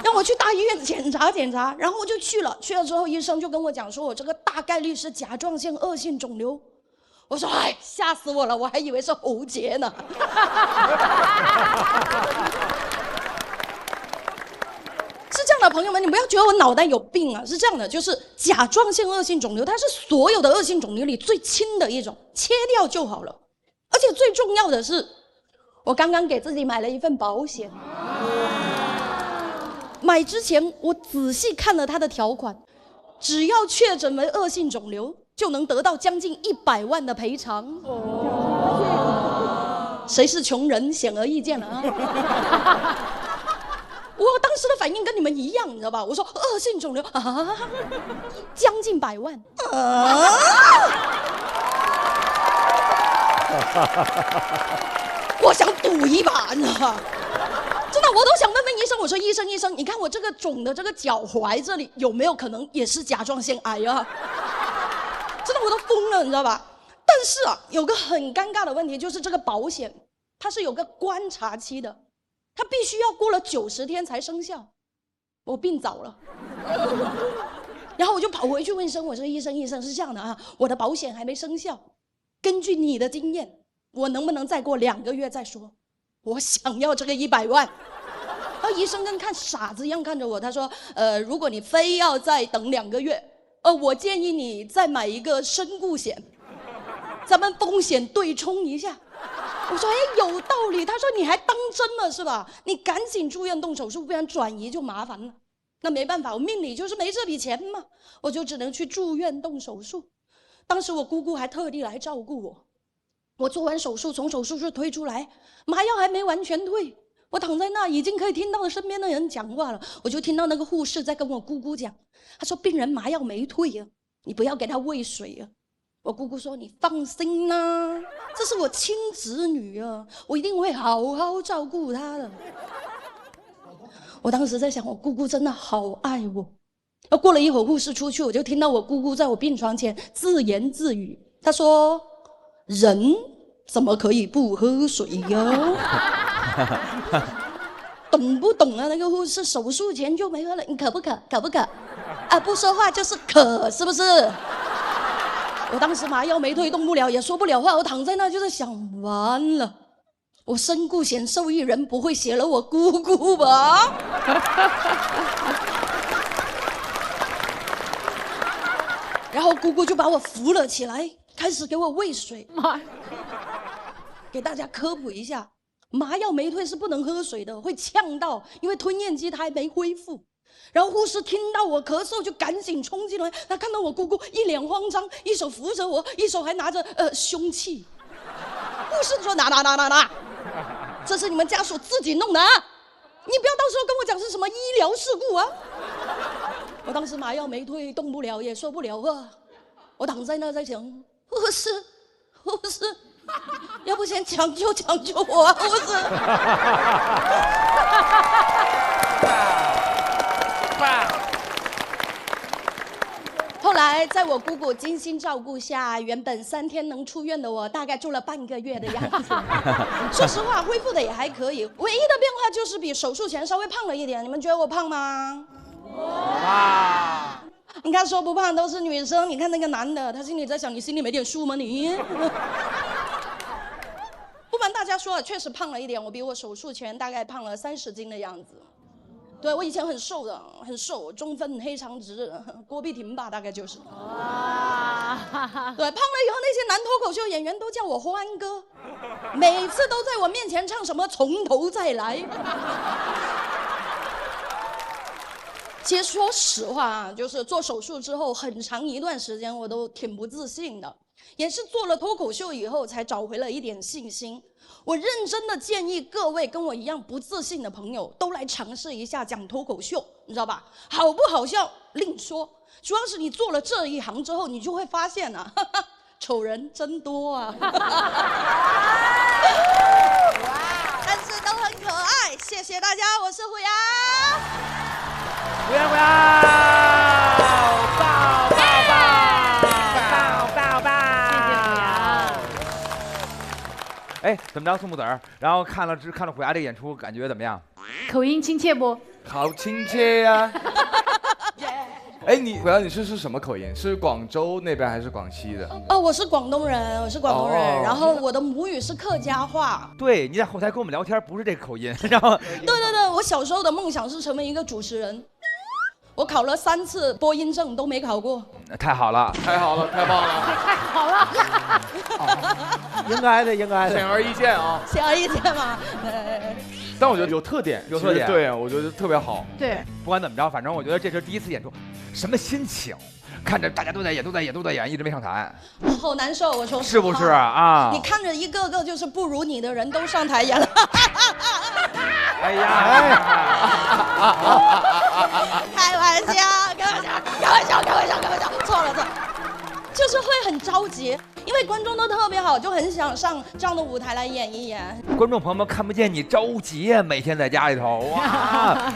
让我去大医院检查检查，然后我就去了。去了之后，医生就跟我讲说，我这个大概率是甲状腺恶性肿瘤。我说：“哎，吓死我了，我还以为是喉结呢。”是这样的，朋友们，你不要觉得我脑袋有病啊！是这样的，就是甲状腺恶性肿瘤，它是所有的恶性肿瘤里最轻的一种，切掉就好了。而且最重要的是，我刚刚给自己买了一份保险。买之前我仔细看了它的条款，只要确诊为恶性肿瘤，就能得到将近100万的赔偿。谁是穷人，显而易见了啊！我当时的反应跟你们一样，你知道吧？我说恶性肿瘤啊，将近100万啊！我想赌一把，你知道吧？真的，我都想问问医生，我说医生，你看我这个肿的这个脚踝这里有没有可能也是甲状腺癌啊？真的，我都疯了，你知道吧？但是啊，有个很尴尬的问题，就是这个保险它是有个观察期的。他必须要过了90天才生效，我病早了，然后我就跑回去问医生，我说医生是这样的啊，我的保险还没生效，根据你的经验，我能不能再过2个月再说？我想要这个100万。然后医生跟看傻子一样看着我，他说如果你非要再等2个月，我建议你再买一个身故险。咱们风险对冲一下。我说哎，有道理。他说你还当真了是吧？你赶紧住院动手术，不然转移就麻烦了。那没办法，我命里就是没这笔钱嘛，我就只能去住院动手术。当时我姑姑还特地来照顾我。我做完手术，从手术室推出来，麻药还没完全退，我躺在那已经可以听到身边的人讲话了。我就听到那个护士在跟我姑姑讲，她说病人麻药没退啊，你不要给他喂水啊。我姑姑说你放心啦，这是我亲侄女啊，我一定会好好照顾她的。我当时在想，我姑姑真的好爱我。过了一会儿，护士出去，我就听到我姑姑在我病床前自言自语，她说人怎么可以不喝水呀？懂不懂啊？那个护士手术前就没喝了，你渴不渴？渴不渴？啊，不说话就是渴，是不是？我当时麻药没退，动不了，也说不了话，我躺在那就在想，完了，我身故险受益人不会写了我姑姑吧？然后姑姑就把我扶了起来，开始给我喂水。妈，给大家科普一下，麻药没退是不能喝水的，会呛到，因为吞咽肌它还没恢复。然后护士听到我咳嗽，就赶紧冲进来。他看到我姑姑一脸慌张，一手扶着我，一手还拿着凶器。护士说：“拿，这是你们家属自己弄的啊！你不要到时候跟我讲是什么医疗事故啊！”我当时麻药没退，动不了，也说不了话。我躺在那在想，护士，要不先抢救我啊，护士。后来在我姑姑精心照顾下，原本3天能出院的我，大概住了半个月的样子。说实话，恢复的也还可以，唯一的变化就是比手术前稍微胖了一点。你们觉得我胖吗？哇！你看说不胖都是女生，你看那个男的，他心里在想，你心里没点数吗你？不瞒大家说，确实胖了一点，我比我手术前大概胖了30斤的样子。对，我以前很瘦的，很瘦，中分黑长直，郭碧婷吧，大概就是。哇！对，胖了以后，那些男脱口秀演员都叫我欢哥，每次都在我面前唱什么从头再来。其实说实话啊，就是做手术之后很长一段时间我都挺不自信的，也是做了脱口秀以后才找回了一点信心。我认真的建议各位跟我一样不自信的朋友都来尝试一下讲脱口秀，你知道吧？好不好笑另说，主要是你做了这一行之后，你就会发现啊，丑人真多啊。但是都很可爱，谢谢大家，我是虎牙。虎牙，抱！哎，怎么着，宋木子儿？然后看了虎牙这个演出，感觉怎么样？口音亲切不？好亲切呀！哎，虎牙，你是什么口音？是广州那边还是广西的？哦，我是广东人，然后我的母语是客家话。对，你在后台跟我们聊天不是这个口音，然后。对，我小时候的梦想是成为一个主持人。我考了3次播音证都没考过，太好了，太棒了，太好了，应该的，显而易见啊，显而易见嘛。但我觉得有特点，对啊，我觉得特别好。对，不管怎么着，反正我觉得这是第一次演出，什么心情？看着大家都在演，一直没上台，好难受。我说是不是啊？你看着一个个就是不如你的人都上台演了。哎呀！开玩笑，错了，就是会很着急，因为观众都特别好，就很想上这样的舞台来演一演。观众朋友们看不见你着急啊，每天在家里头哇。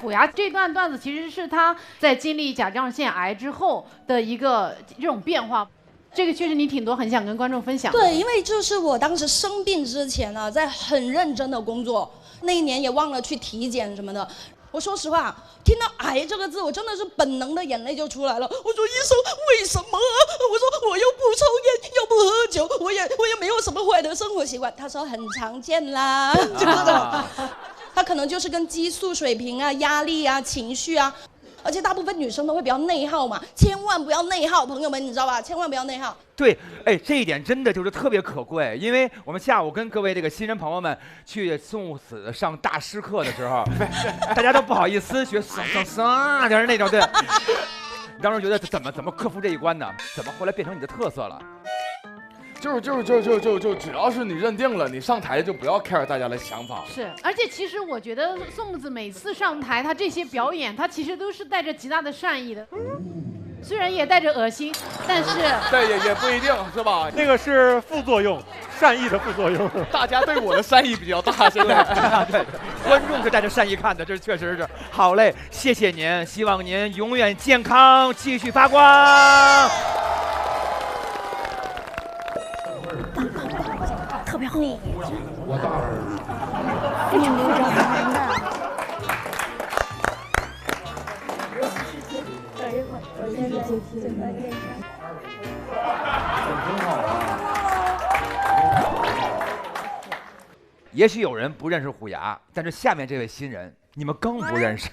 虎牙这段段子其实是他在经历甲状腺癌之后的一个这种变化，这个确实你挺多很想跟观众分享。对，因为就是我当时生病之前呢，在很认真的工作，那一年也忘了去体检什么的。我说实话，听到癌这个字，我真的是本能的眼泪就出来了。我说医生为什么？我说我又不抽烟，又不喝酒，我也没有什么坏的生活习惯。他说很常见啦，就是他可能就是跟激素水平啊、压力啊、情绪啊，而且大部分女生都会比较内耗嘛，千万不要内耗，朋友们，你知道吧？千万不要内耗。对，哎，这一点真的就是特别可贵，因为我们下午跟各位这个新人朋友们去宋子上大师课的时候，大家都不好意思学桑，就是那种对。当时觉得怎么克服这一关呢？怎么后来变成你的特色了？就只要是你认定了，你上台就不要 care 大家的想法。是，而且其实我觉得宋木子每次上台，他这些表演，他其实都是带着极大的善意的。虽然也带着恶心，但是对也不一定是吧？那个是副作用，善意的副作用。大家对我的善意比较大，现在对，观众是带着善意看的，这确实是。好嘞，谢谢您，希望您永远健康，继续发光。特别好，你我大儿你留着玩的。也许有人不认识虎牙，但是下面这位新人，你们更不认识。